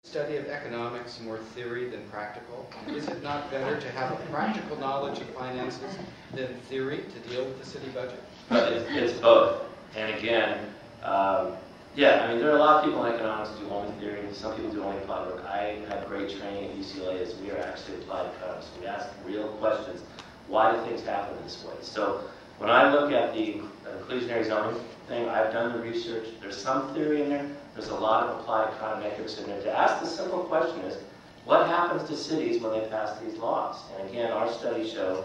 Study of economics more theory than practical? Is it not better to have a practical knowledge of finances than theory to deal with the city budget? It's both. And again, yeah, I mean, there are a lot of people in economics who do only theory. Some people do only applied work. I had great training at UCLA as we are actually applied economists. We ask real questions. Why do things happen this way? So when I look at the inclusionary zoning thing, I've done the research. There's some theory in there. There's a lot of applied econometrics in there. To ask the simple question is, what happens to cities when they pass these laws? And again, our studies show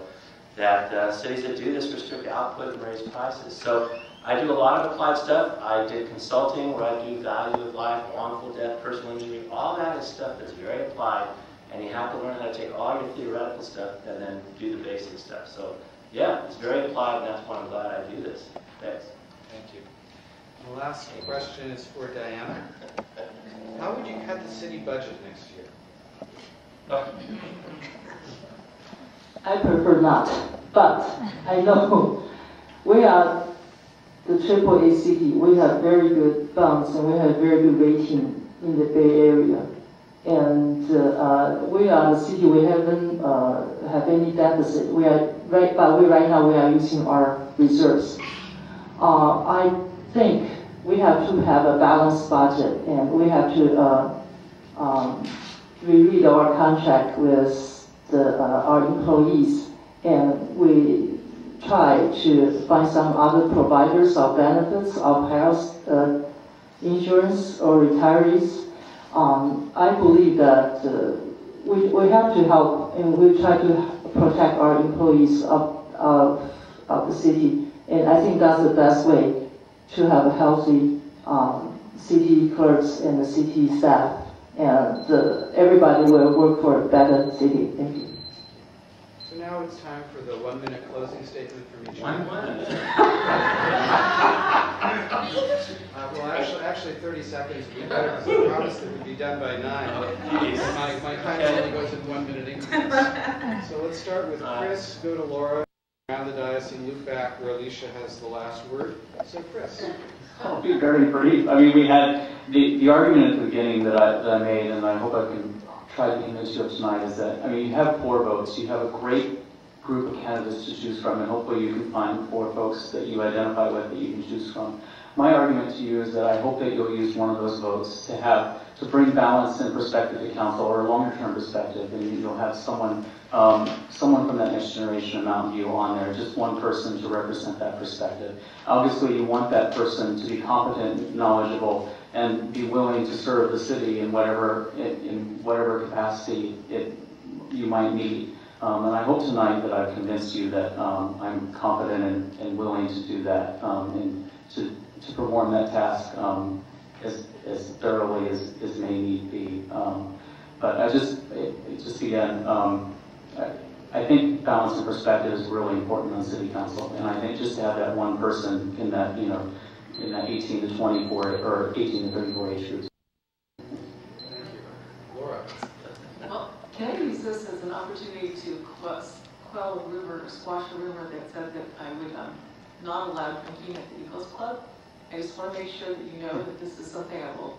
that cities that do this restrict output and raise prices. So I do a lot of applied stuff. I did consulting where I do value of life, wrongful death, personal injury. All that is stuff that's very applied, and you have to learn how to take all your theoretical stuff and then do the basic stuff. So yeah, it's very applied, and that's why I'm glad I do this. Thanks. Thank you. The last question is for Diana. How would you cut the city budget next year? I prefer not, but I know we are the AAA city. We have very good bonds and we have very good rating in the Bay Area. And we are the city, we haven't have any deficit. But right now we are using our reserves. I think we have to have a balanced budget, and we have to reread our contract with our employees, and we try to find some other providers of benefits of health insurance or retirees. I believe that we have to help, and we try to protect our employees of the city, and I think that's the best way to have a healthy city clerks and the city staff, and everybody will work for a better city. Thank you. So now it's time for the 1-minute closing statement from each One one. minute. Well, actually 30 seconds would be better, because I promised it would be done by 9. And my time only goes in 1-minute increments. So let's start with Chris, go to Laura, around the dais, and loop back where Alicia has the last word. So Chris. I'll be very brief. I mean, we had the argument at the beginning that I made, and I hope I can try to convince you of tonight, is that, I mean, you have 4 votes. You have a great group of candidates to choose from, and hopefully you can find 4 folks that you identify with that you can choose from. My argument to you is that I hope that you'll use one of those votes to bring balance and perspective to council, or a longer-term perspective, and you'll have someone from that next generation of Mountain View on there, just one person to represent that perspective. Obviously, you want that person to be competent, knowledgeable, and be willing to serve the city in whatever capacity you might need. And I hope tonight that I've convinced you that I'm competent and willing to do that, and to perform that task as thoroughly as may need be. But I think balance and perspective is really important on city council, and I think just to have that one person in that, in that 18 to 24 or 18 to 34 age groups. Thank you. Laura. Well, can I use this as an opportunity to quell a rumor, or squash a rumor that said that I would not allow drinking at the Eagles Club? I just want to make sure that you know that this is something I will.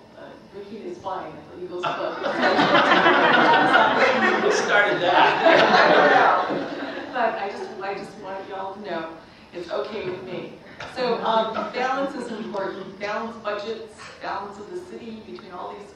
Drinking is fine at the Eagles Club. Who started that? But I just wanted y'all to know it's okay with me. So balance is important. Balanced budgets, balance of the city between all these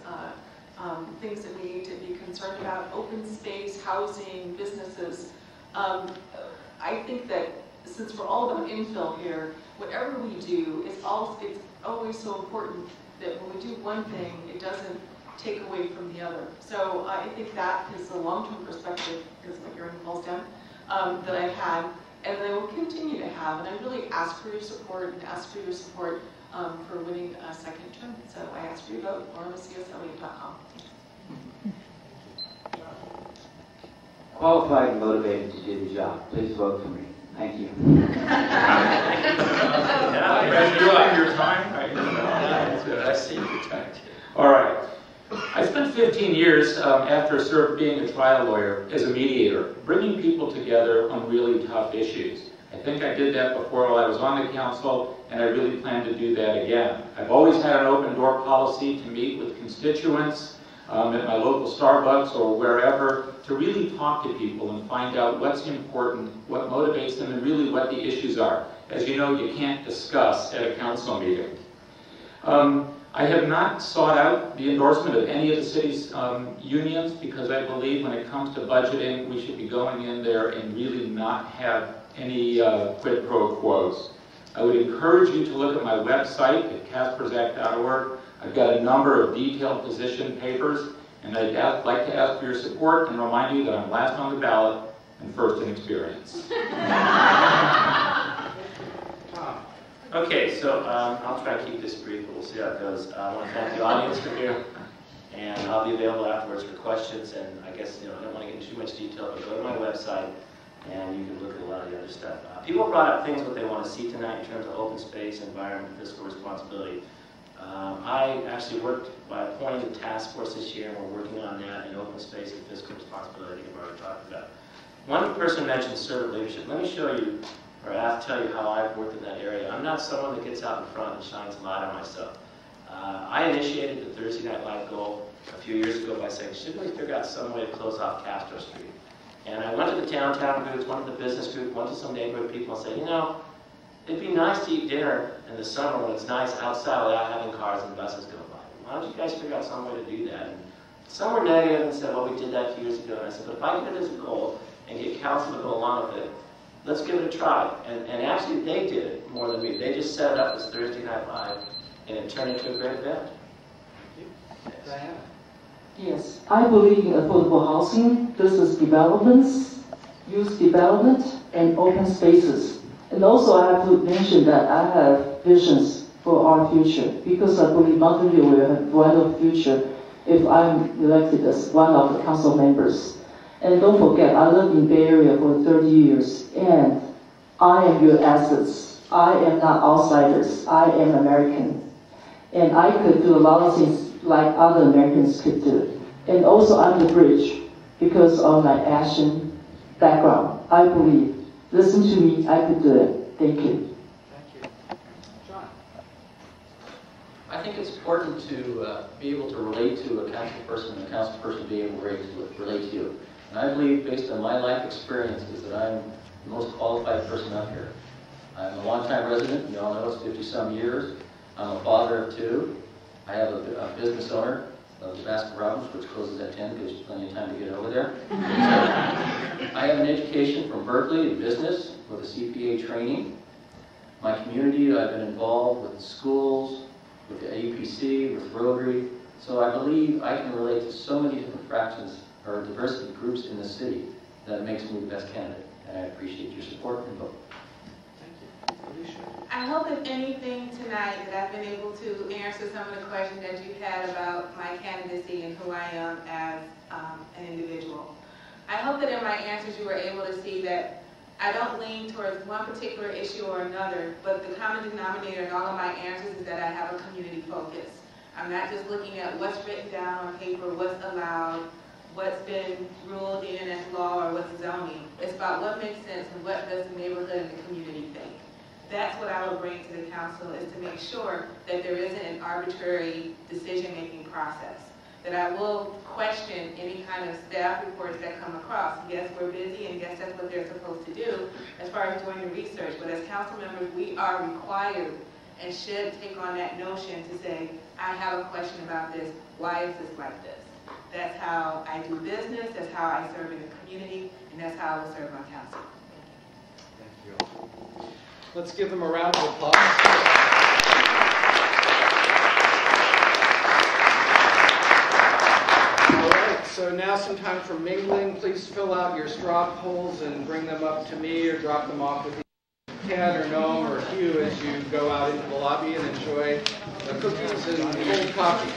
things that we need to be concerned about: open space, housing, businesses. I think that since we're all about infill here, whatever we do, it's always so important that when we do one thing, it doesn't take away from the other. So I think that is the long-term perspective, because my hearing falls down, that I've had, and that I will continue to have. And I really ask for your support, and ask for your support for winning a second term. So I ask for your vote, lauramaciaselliott.com. Qualified and motivated to do the job. Please vote for me. Thank you. Your time? I see your time. All right. I spent 15 years after being a trial lawyer as a mediator, bringing people together on really tough issues. I think I did that before while I was on the council, and I really plan to do that again. I've always had an open door policy to meet with constituents, at my local Starbucks or wherever, to really talk to people and find out what's important, what motivates them, and really what the issues are. As you know, you can't discuss at a council meeting. I have not sought out the endorsement of any of the city's unions because I believe when it comes to budgeting, we should be going in there and really not have any quid pro quos. I would encourage you to look at my website at caspersac.org. I've got a number of detailed position papers, and I'd like to ask for your support and remind you that I'm last on the ballot and first in experience. Okay, so I'll try to keep this brief, but we'll see how it goes. I want to thank the audience for here, and I'll be available afterwards for questions. And I guess I don't want to get into too much detail, but go to my website, and you can look at a lot of the other stuff. People brought up things what they want to see tonight in terms of open space, environment, fiscal responsibility. I actually worked by appointing a task force this year, and we're working on that in open space and fiscal responsibility. We've already talked about. One person mentioned servant leadership. Let me show you. Or tell you how I've worked in that area. I'm not someone that gets out in front and shines a light on myself. I initiated the Thursday Night Live goal a few years ago by saying, shouldn't we figure out some way to close off Castro Street? And I went to the downtown groups, went to the business group, went to some neighborhood people and said, it'd be nice to eat dinner in the summer when it's nice outside without having cars and buses go by. Why don't you guys figure out some way to do that? And some were negative and said, well, we did that a few years ago. And I said, but if I get it as a goal and get council to go along with it, let's give it a try. And actually, they did it more than me. They just set it up as Thursday Night Live, and it turned into a great event. Thank you. Diana? Yes, I believe in affordable housing, business developments, youth development, and open spaces. And also I have to mention that I have visions for our future, because I believe Mountain View will have a brighter future if I'm elected as one of the council members. And don't forget, I lived in Bay Area for 30 years, and I am your assets. I am not outsiders. I am American. And I could do a lot of things like other Americans could do. And also I'm the bridge because of my Asian background. I believe. Listen to me, I could do it. Thank you. Thank you. John? I think it's important to be able to relate to a council person and a council person be able to relate to you. And I believe, based on my life experiences, that I'm the most qualified person up here. I'm a longtime resident, you all know it's 50-some years. I'm a father of 2. I have a business owner of the Baskin Robbins, which closes at 10, gives you plenty of time to get over there. I have an education from Berkeley in business with a CPA training. My community, I've been involved with schools, with the APC, with Rotary. So I believe I can relate to so many different fractions or diversity groups in the city that it makes me the best candidate. And I appreciate your support and vote. Thank you. Alicia? I hope if anything tonight that I've been able to answer some of the questions that you had about my candidacy and who I am as an individual. I hope that in my answers you were able to see that I don't lean towards one particular issue or another, but the common denominator in all of my answers is that I have a community focus. I'm not just looking at what's written down on paper, what's allowed, what's been ruled in as law or what's zoning. It's about what makes sense and what does the neighborhood and the community think. That's what I will bring to the council, is to make sure that there isn't an arbitrary decision-making process. That I will question any kind of staff reports that come across. Yes, we're busy, and yes, that's what they're supposed to do as far as doing the research. But as council members, we are required and should take on that notion to say, I have a question about this. Why is this like this? That's how I do business, that's how I serve in the community, and that's how I will serve my council. Thank you. Let's give them a round of applause. All right, so now some time for mingling. Please fill out your straw polls and bring them up to me or drop them off with Ted or Noam or Hugh as you go out into the lobby and enjoy the cookies and cold coffee.